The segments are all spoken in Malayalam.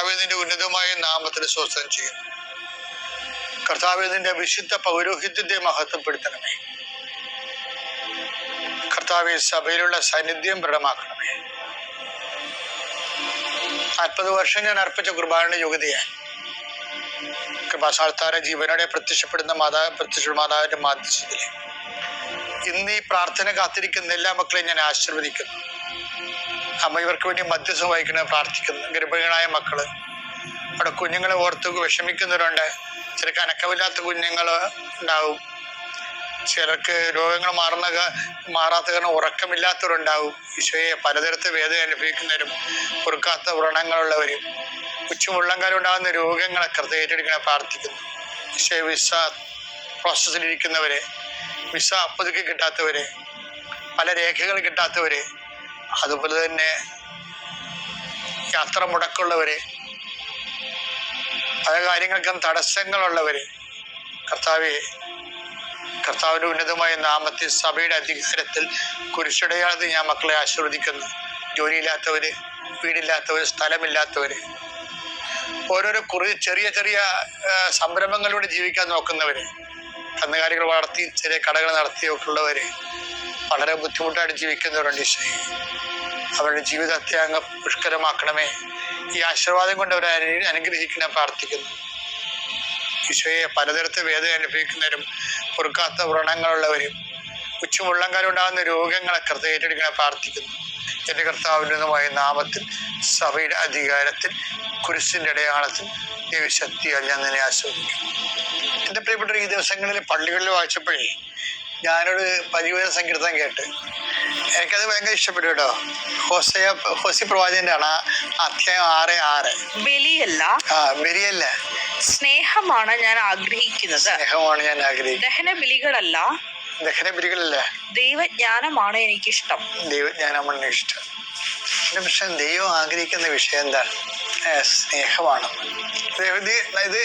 കർത്താവിന്റെ ഉന്നതമായ നാമത്തിൽ സ്തോത്രം ചെയ്യുന്നു. കർത്താവിന്റെ വിശുദ്ധ പൗരോഹിത്യത്തെ മഹത്വപ്പെടുത്തണമേ. കർത്താവെ സഭയിലുള്ള സാന്നിധ്യം ദൃഢമാക്കണമേ. 40 വർഷം ഞാൻ അർപ്പിച്ച കുർബാനയുടെ യോഗ്യതയാൽ കൃപാസാൽത്താര ജീവനോടെ പ്രത്യക്ഷപ്പെടുന്ന മാതാവിന്റെ മാധ്യസ്ഥത്തില് ഇന്ന് ഈ പ്രാർത്ഥന കാത്തിരിക്കുന്ന എല്ലാ മക്കളെയും ഞാൻ ആശീർവദിക്കുന്നു. അമ്മ ഇവർക്ക് വേണ്ടി മധ്യസ്ഥം വഹിക്കണം പ്രാർത്ഥിക്കുന്നു. ഗർഭിണികളായ മക്കള്, അവിടെ കുഞ്ഞുങ്ങളെ ഓർത്ത് വിഷമിക്കുന്നവരുണ്ട്. ചിലർക്ക് അനക്കമില്ലാത്ത കുഞ്ഞുങ്ങൾ ഉണ്ടാവും. ചിലർക്ക് രോഗങ്ങൾ മാറാത്ത കാരണം ഉറക്കമില്ലാത്തവരുണ്ടാവും. ഈശോയെ പലതരത്തെ വേദന അനുഭവിക്കുന്നവരും പൊറുക്കാത്ത വ്രണങ്ങളുള്ളവരും ഉച്ചമുള്ളങ്കാലം ഉണ്ടാകുന്ന രോഗങ്ങളൊക്കെ ഏറ്റെടുക്കണ പ്രാർത്ഥിക്കുന്നു. ഈശോയെ വിസ പ്രോസസ്സിലിരിക്കുന്നവരെ, വിസ പുതുക്കി കിട്ടാത്തവരെ, പല രേഖകൾ കിട്ടാത്തവരെ, അതുപോലെ തന്നെ യാത്ര മുടക്കമുള്ളവരെ, പല കാര്യങ്ങൾക്കും തടസ്സങ്ങളുള്ളവരെ, കർത്താവിന്റെ ഉന്നതമായ നാമത്തിൽ സഭയുടെ അധികാരത്തിൽ കുരിശടയാളത്തിൽ ഞാൻ മക്കളെ ആശീർവദിക്കുന്നു. ജോലിയില്ലാത്തവര്, വീടില്ലാത്തവര്, സ്ഥലമില്ലാത്തവര്, ഓരോരോ ചെറിയ ചെറിയ സംരംഭങ്ങളിലൂടെ ജീവിക്കാൻ നോക്കുന്നവര്, കന്നുകാലികൾ വളർത്തി ചെറിയ കടകൾ നടത്തിയൊക്കെ ഉള്ളവര്, വളരെ ബുദ്ധിമുട്ടായിട്ട് ജീവിക്കുന്നവരുണ്ട്. ഈശോയെ അവരുടെ ജീവിതത്തെ അങ്ങ് പുഷ്കരമാക്കണമേ. ഈ ആശീർവാദം കൊണ്ട് അവരെ അനുഗ്രഹിക്കണം പ്രാർത്ഥിക്കുന്നു. ഈശോയെ പലതരത്തെ വേദന അനുഭവിക്കുന്നവരും പൊറുക്കാത്ത വ്രണങ്ങളുള്ളവരും ഉച്ചമുള്ളങ്കാലം ഉണ്ടാകുന്ന രോഗങ്ങളൊക്കെ ഏറ്റെടുക്കണം പ്രാർത്ഥിക്കുന്നു. എൻ്റെ കർത്താവിനുമായ നാമത്തിൽ സഭയുടെ അധികാരത്തിൽ കുരിശിൻ്റെ അടയാളത്തിൽ ദൈവശക്തിയാൽ ഞാൻ നിന്നെ ആസ്വദിക്കുന്നു. എൻ്റെ പ്രിയപ്പെട്ട ഈ ദിവസങ്ങളിൽ പള്ളികളിൽ വായിച്ചപ്പോഴേ ഞാനൊരു പരിവേദ സങ്കീർത്തനം കേട്ട് എനിക്കത് ഭയങ്കര ഇഷ്ടപ്പെട്ടു കേട്ടോ. ഹോസി പ്രവാചകന്റെ ആണ് അധ്യായം 6:6. ബലിയല്ല, സ്നേഹമാണ് ഞാൻ ആഗ്രഹിക്കുന്നത്. ദഹനബലികളല്ല. ദൈവജ്ഞാനമാണ് എനിക്കിഷ്ടം. പക്ഷെ ദൈവം ആഗ്രഹിക്കുന്ന വിഷയം എന്താണ്? സ്നേഹമാണ്. ഇത്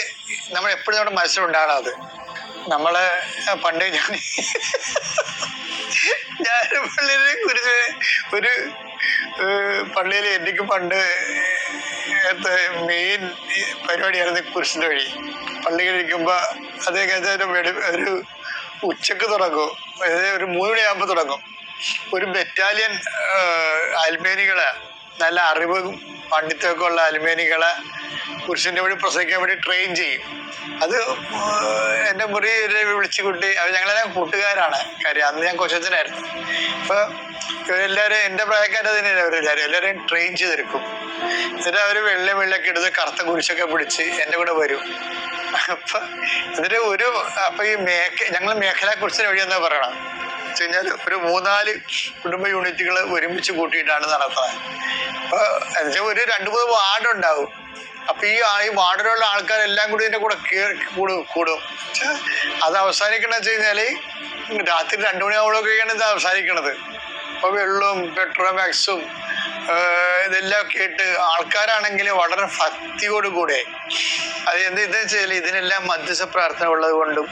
നമ്മൾ എപ്പോഴും നമ്മുടെ മനസ്സിലുണ്ടാകണത്. നമ്മള് പണ്ട് ഞാൻ പള്ളിയെ കുറിച്ച് ഒരു പള്ളിയിൽ എനിക്ക് പണ്ട് മെയിൻ പരിപാടിയായിരുന്നു കുരിശിൻ്റെ വഴി. പള്ളിയിലിരിക്കുമ്പോ ഒരു ഉച്ചക്ക് തുടങ്ങും, അതായത് ഒരു 3 മണിയാകുമ്പോൾ തുടങ്ങും. ഒരു ബറ്റാലിയൻ അൽമേനികളെ, നല്ല അറിവും പണ്ഡിത്വമൊക്കെ ഉള്ള അൽമേനികളെ കുരിശിൻ്റെ വഴി പ്രസംഗിക്കാൻ വേണ്ടി ട്രെയിൻ ചെയ്യും. അത് എൻ്റെ മുറിയിൽ വിളിച്ചു കൂട്ടി. അവർ ഞങ്ങളെല്ലാം കൂട്ടുകാരാണ്. കാര്യം അന്ന് ഞാൻ കൊച്ചച്ഛനായിരുന്നു. അപ്പോൾ ഇവരെല്ലാവരും എൻ്റെ പ്രായക്കാരെ തന്നെയാണ് എല്ലാവരെയും ട്രെയിൻ ചെയ്തെടുക്കും. എന്നിട്ട് അവർ വെള്ളയൊക്കെ എടുത്ത് കറുത്ത കുരിശൊക്കെ പിടിച്ച് എൻ്റെ കൂടെ വരും. അപ്പം എന്നിട്ട് അപ്പം ഈ ഞങ്ങൾ മേഖലാ കുരിശിന് വഴിയെന്നാ പറയണം. വെച്ച് കഴിഞ്ഞാൽ ഒരു 3-4 കുടുംബ യൂണിറ്റുകൾ ഒരുമിച്ച് കൂട്ടിയിട്ടാണ് നടത്തുന്നത്. അപ്പോൾ എന്നുവെച്ചാൽ ഒരു 2-3 വാർഡുണ്ടാവും. അപ്പൊ ഈ വാർഡിലുള്ള ആൾക്കാരെല്ലാം കൂടി ഇതിന്റെ കൂടെ കൂടും. അത് അവസാനിക്കണ വെച്ച് കഴിഞ്ഞാല് രാത്രി 2 മണിയാവുമ്പോഴൊക്കെയാണ് ഇത് അവസാനിക്കണത്. അപ്പൊ വെള്ളവും പെട്രോമാക്സും ഇതെല്ലാം കേട്ട് ആൾക്കാരാണെങ്കിൽ വളരെ ഭക്തിയോടുകൂടെ ഇതെന്ന് വെച്ചാൽ ഇതിനെല്ലാം മധ്യസ്ഥ പ്രാർത്ഥന ഉള്ളത് കൊണ്ടും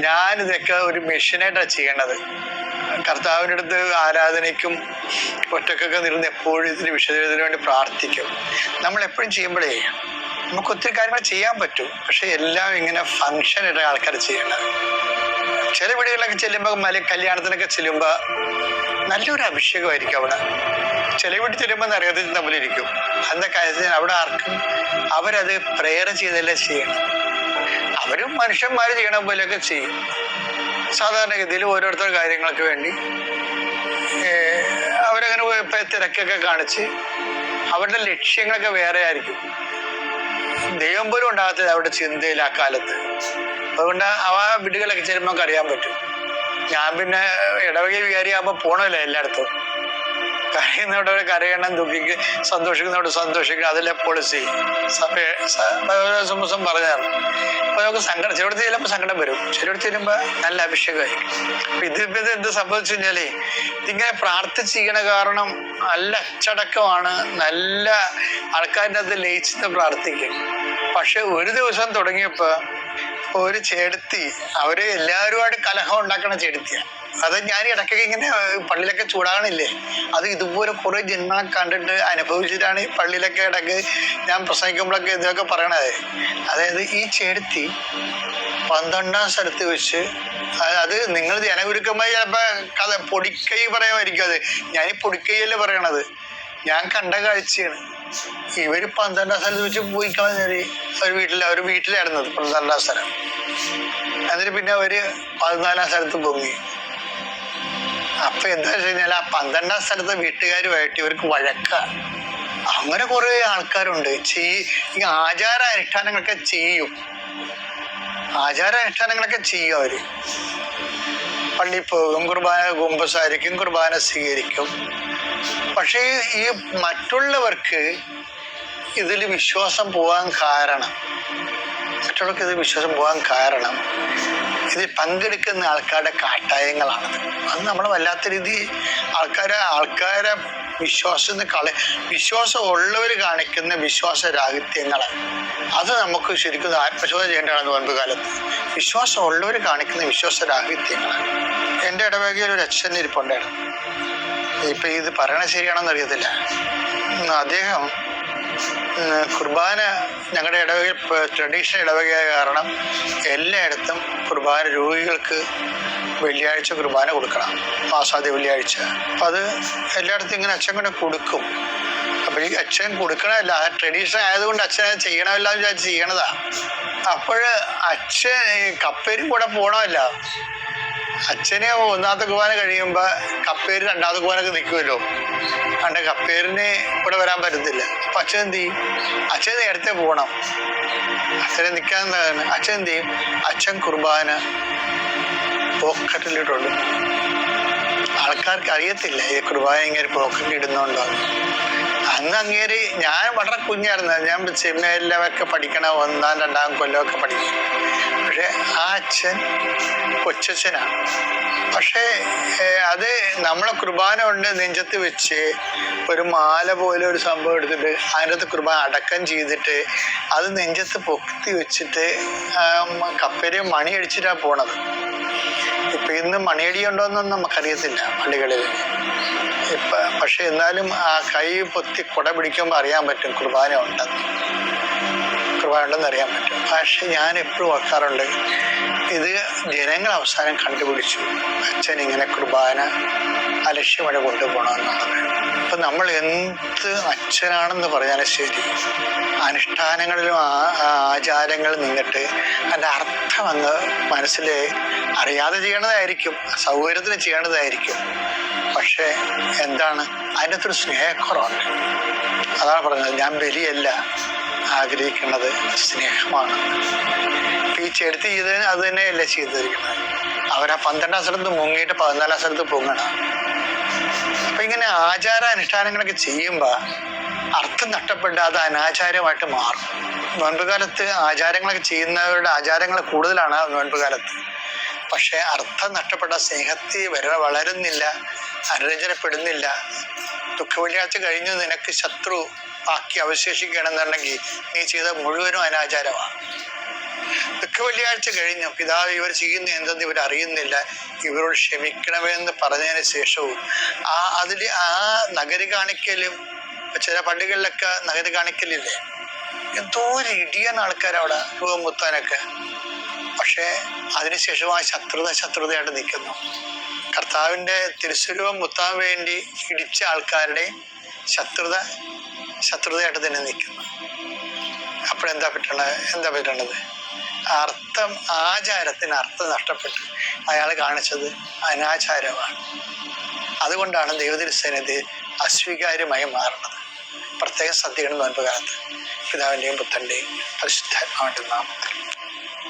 ഞാനിതൊക്കെ ഒരു മെഷീനായിട്ടാണ് ചെയ്യേണ്ടത്. കർത്താവിൻ്റെ അടുത്ത് ആരാധനയ്ക്കും ഒറ്റക്കൊക്കെ നിർന്ന് എപ്പോഴും ഇതിന് വിശദീകരണത്തിന് വേണ്ടി പ്രാർത്ഥിക്കും. നമ്മൾ എപ്പോഴും ചെയ്യുമ്പോഴേ നമുക്ക് ഒത്തിരി കാര്യങ്ങൾ ചെയ്യാൻ പറ്റും. പക്ഷെ എല്ലാം ഇങ്ങനെ ഫങ്ഷനായിട്ട് ആൾക്കാർ ചെയ്യേണ്ടത്. ചില വീടുകളിലൊക്കെ ചെല്ലുമ്പോൾ കല്യാണത്തിനൊക്കെ ചെല്ലുമ്പോൾ നല്ലൊരു അഭിഷേകമായിരിക്കും അവിടെ. ചില വീട്ടിൽ ചെല്ലുമ്പോൾ നിറയത്തിൽ തമ്മിലിരിക്കും. അതിൻ്റെ കാര്യത്തിൽ അവിടെ ആർക്കും അവരത് പ്രേയർ ചെയ്തല്ലേ ചെയ്യണം. അവരും മനുഷ്യന്മാർ ചെയ്യണ പോലെയൊക്കെ ചെയ്യും. സാധാരണഗതിയിൽ ഓരോരുത്തരുടെ കാര്യങ്ങൾക്ക് വേണ്ടി അവരങ്ങനെ തിരക്കൊക്കെ കാണിച്ച് അവരുടെ ലക്ഷ്യങ്ങളൊക്കെ വേറെ ആയിരിക്കും. ദൈവം പോലും ഉണ്ടാകത്തില്ല അവരുടെ ചിന്തയിൽ ആ കാലത്ത്. അതുകൊണ്ട് വീടുകളൊക്കെ ചെല്ലുമ്പോൾ നമുക്ക് അറിയാൻ പറ്റും. ഞാൻ പിന്നെ ഇടവക വികാരിയാകുമ്പോൾ പോകണമല്ലോ എല്ലായിടത്തും. കരയുന്നവരുടെ കരയണം, സന്തോഷിക്കുന്നവരോട് സന്തോഷിക്കണം. അതിലെ പോളിസി ദിവസം പറഞ്ഞാണ്. അപ്പൊ നമുക്ക് ചിലയിടത്ത് ചെല്ലുമ്പോൾ സങ്കടം വരും, ചിലയിടത്ത് ചെല്ലുമ്പോൾ നല്ല അഭിഷേകമായിരിക്കും. അപ്പൊ ഇതിപ്പോ എന്ത് സംഭവിച്ചു കഴിഞ്ഞാലേ ഇതിങ്ങനെ പ്രാർത്ഥിച്ചിരിക്കണ കാരണം നല്ല അച്ചടക്കമാണ്, നല്ല ആൾക്കാരുടെ അത് ലയിച്ചിട്ട് പ്രാർത്ഥിക്കും. പക്ഷെ ഒരു ദിവസം തുടങ്ങിയപ്പോ ഒരു ചെടുത്തി, അവര് എല്ലാവരുമായിട്ട് കലഹം ഉണ്ടാക്കണ ചെടുത്തിയാണ്. അത് ഞാൻ ഇടയ്ക്കൊക്കെ ഇങ്ങനെ പള്ളിയിലൊക്കെ ചൂടാകണില്ലേ, അത് ഇതുപോലെ കുറെ ജന്മങ്ങളെ കണ്ടിട്ട് അനുഭവിച്ചിട്ടാണ് ഈ പള്ളിയിലൊക്കെ ഇടയ്ക്ക് ഞാൻ പ്രസംഗിക്കുമ്പോഴൊക്കെ ഇതൊക്കെ പറയണത്. അതായത് ഈ ചേർത്തി 12ാം സ്ഥലത്ത് വെച്ച്, അത് നിങ്ങൾ ജനഗുരുക്കന്മാർ ചിലപ്പോൾ കഥ പൊടിക്കൈ പറയുമായിരിക്കും. അത് ഞാൻ ഈ പൊടിക്കൈയല്ലേ പറയണത്, ഞാൻ കണ്ട കാഴ്ചയാണ്. ഇവർ 12ാം സ്ഥലത്ത് വെച്ച് പോയി കളഞ്ഞൊരു ഒരു വീട്ടിലായിരുന്നത് 12ാം സ്ഥലം. എന്നിട്ട് പിന്നെ അവര് 14ാം സ്ഥലത്ത് പൊങ്ങി. അപ്പൊ എന്താ വെച്ച് കഴിഞ്ഞാൽ ആ 12ാം സ്ഥലത്തെ വീട്ടുകാരുമായിട്ട് ഇവർക്ക് വഴക്ക. അങ്ങനെ കുറെ ആൾക്കാരുണ്ട് ഈ ആചാരാനുഷ്ഠാനങ്ങളൊക്കെ ചെയ്യും. ആചാരാനുഷ്ഠാനങ്ങളൊക്കെ ചെയ്യും അവര്. പള്ളിയിൽ പോകും, കുർബാന കുമ്പസാരിക്കും, കുർബാന സ്വീകരിക്കും. പക്ഷേ ഈ മറ്റുള്ളവർക്ക് ഇതിൽ വിശ്വാസം പോകാൻ കാരണം, ഇതിൽ പങ്കെടുക്കുന്ന ആൾക്കാരുടെ കാട്ടായങ്ങളാണ്. അത് നമ്മൾ വല്ലാത്ത രീതി ആൾക്കാരെ വിശ്വാസം ഉള്ളവർ കാണിക്കുന്ന വിശ്വാസരാഹിത്യങ്ങൾ, അത് നമുക്ക് ശരിക്കും ആത്മശോധന ചെയ്യേണ്ടതാണ്. നോയമ്പ് കാലത്ത് വിശ്വാസം ഉള്ളവർ കാണിക്കുന്ന വിശ്വാസരാഹിത്യങ്ങൾ. എൻ്റെ ഇടവകയിൽ ഒരു അച്ഛൻ ഇരിപ്പുണ്ടായിരുന്നു. ഇപ്പം ഇത് പറയണത് ശരിയാണെന്ന് അറിയത്തില്ല. അദ്ദേഹം കുർബാന, ഞങ്ങളുടെ ഇടവകയിൽ ട്രഡീഷണൽ ഇടവകയായ കാരണം എല്ലായിടത്തും കുർബാന രോഗികൾക്ക് വെള്ളിയാഴ്ച കുർബാന കൊടുക്കണം, മാസാദ്യ വെള്ളിയാഴ്ച. അപ്പം അത് എല്ലായിടത്തും ഇങ്ങനെ അച്ഛൻ കൊണ്ട് കൊടുക്കും. അപ്പം ഈ അച്ഛൻ കൊടുക്കണമല്ല, ആ ട്രഡീഷൻ ആയതുകൊണ്ട് അച്ഛൻ ചെയ്യണമല്ല വിചാരിച്ച് ചെയ്യണതാ. അപ്പോൾ അച്ഛൻ കപ്പേരും കൂടെ പോകണമല്ല. അച്ഛന് 1ാമത്തെ കുർബാന കഴിയുമ്പോൾ കപ്പേര് 2ാമത്തെ കുർബാനൊക്കെ നിൽക്കുമല്ലോ. അണ്ട് കപ്പേരിന് ഇവിടെ വരാൻ പറ്റത്തില്ല. അപ്പം അച്ഛൻ എന്ത് ചെയ്യും? അച്ഛൻ നേരത്തെ പോകണം. അച്ഛനെ നിൽക്കാവുന്നതാണ്. അച്ഛൻ എന്ത് ചെയ്യും? അച്ഛൻ കുർബാന പോക്കറ്റിലിട്ടുള്ളൂ. ആൾക്കാർക്ക് അറിയത്തില്ല ഈ കുർബാന ഇങ്ങനെ പോക്കറ്റിൽ ഇടുന്നുണ്ടോ. അന്ന് അങ്ങേര്, ഞാൻ വളരെ കുഞ്ഞായിരുന്നു, ഞാൻ സെമിനാരിലൊക്കെ പഠിക്കണ 1ാം 2ാം കൊല്ലമൊക്കെ പഠിക്കും. പക്ഷെ ആ അച്ഛൻ കൊച്ചച്ഛനാണ്. പക്ഷേ അത് നമ്മളെ കുർബാന കൊണ്ട് നെഞ്ചത്ത് വെച്ച് ഒരു മാല പോലെ ഒരു സംഭവം എടുത്തിട്ട് അതിനകത്ത് കുർബാന അടക്കം ചെയ്തിട്ട് അത് നെഞ്ചത്ത് പൊത്തി വെച്ചിട്ട് കപ്പേര് മണി അടിച്ചിട്ടാണ് പോണത്. ഇപ്പം ഇന്ന് മണിയടി ഉണ്ടോയെന്നൊന്നും നമുക്കറിയത്തില്ല പള്ളികളിൽ. പക്ഷെ എന്നാലും ആ കൈ പൊത്തി കുട പിടിക്കുമ്പോൾ അറിയാൻ പറ്റും കുർബാന ഉണ്ടെന്ന് അറിയാൻ പറ്റും. പക്ഷെ ഞാൻ എപ്പോഴും ഓർക്കാറുണ്ട്, ഇത് ജനങ്ങൾ അവസാനം കണ്ടുപിടിച്ചു അച്ഛൻ ഇങ്ങനെ കുർബാന അലക്ഷ്യമായി കൊണ്ടുപോകണമെന്നുള്ളത്. അപ്പം നമ്മൾ എന്ത് അച്ഛനാണെന്ന് പറഞ്ഞാലും ശരി, അനുഷ്ഠാനങ്ങളിലും ആചാരങ്ങളിൽ നിന്നിട്ട് അതിൻ്റെ അർത്ഥം എന്ന് മനസ്സിൽ അറിയാതെ ചെയ്യണതായിരിക്കും, സൗകര്യത്തിന് ചെയ്യേണ്ടതായിരിക്കും. പക്ഷേ എന്താണ് അതിൻ്റെ അകത്തൊരു സ്നേഹക്കുറവുണ്ട്. അതാണ് പറഞ്ഞത്, ഞാൻ ബലിയല്ല ആഗ്രഹിക്കുന്നത്, സ്നേഹമാണ്. ഈ ചെടുത്ത് ചെയ്തതിന് അത് തന്നെയല്ലേ ചെയ്തിരിക്കുന്നത്. അവരാ 12ാം സ്ഥലത്ത് മുങ്ങിയിട്ട് 14ാം സ്ഥലത്ത് പൊങ്ങണം. അപ്പൊ ഇങ്ങനെ ആചാരാനുഷ്ഠാനങ്ങളൊക്കെ ചെയ്യുമ്പോൾ അർത്ഥം നഷ്ടപ്പെട്ട് അത് അനാചാരമായിട്ട് മാറും. നോയമ്പ് കാലത്ത് ആചാരങ്ങളൊക്കെ ചെയ്യുന്നവരുടെ ആചാരങ്ങൾ കൂടുതലാണ് നോയമ്പ് കാലത്ത്. പക്ഷെ അർത്ഥം നഷ്ടപ്പെട്ട സ്നേഹത്തിൽ വളരുന്നില്ല, അനുരഞ്ജനപ്പെടുന്നില്ല. ദുഃഖവെള്ളിയാഴ്ച കഴിഞ്ഞ് നിനക്ക് ശത്രു ബാക്കി അവശേഷിക്കണമെന്നുണ്ടെങ്കിൽ നീ ചെയ്ത മുഴുവനും അനാചാരമാണ്. ദുഃഖവെള്ളിയാഴ്ച കഴിഞ്ഞു പിതാവ് ഇവർ ചെയ്യുന്ന എന്തെന്ന് ഇവർ അറിയുന്നില്ല, ഇവരോട് ക്ഷമിക്കണമെന്ന് പറഞ്ഞതിന് ശേഷവും അതിൽ ആ നഗരി കാണിക്കലും, ചില പള്ളികളിലൊക്കെ നഗരി കാണിക്കലില്ലേ, എന്തോ ഒരു ഇടിയൻ ആൾക്കാരവിടെ രൂപം കുത്താനൊക്കെ. പക്ഷേ അതിനുശേഷം ആ ശത്രുതയായിട്ട് നിൽക്കുന്നു. കർത്താവിൻ്റെ തിരുസ്വരൂപം മുത്താൻ വേണ്ടി ഇടിച്ച ആൾക്കാരുടെ ശത്രുതയായിട്ട് തന്നെ നിൽക്കുന്നു. അപ്പോഴെന്താ പറ്റണത്? അർത്ഥം, ആചാരത്തിന് അർത്ഥം നഷ്ടപ്പെട്ടു. അയാൾ കാണിച്ചത് അനാചാരമാണ്. അതുകൊണ്ടാണ് ദൈവതിരുസന്നിധി അസ്വീകാര്യമായി മാറുന്നത്. പ്രത്യേകം ശ്രദ്ധിക്കണം നോയമ്പ് കാലത്ത്. പിതാവിൻ്റെയും പുത്രൻ്റെയും പരിശുദ്ധാത്മാവിൻ്റെ നാമത്തിൽ.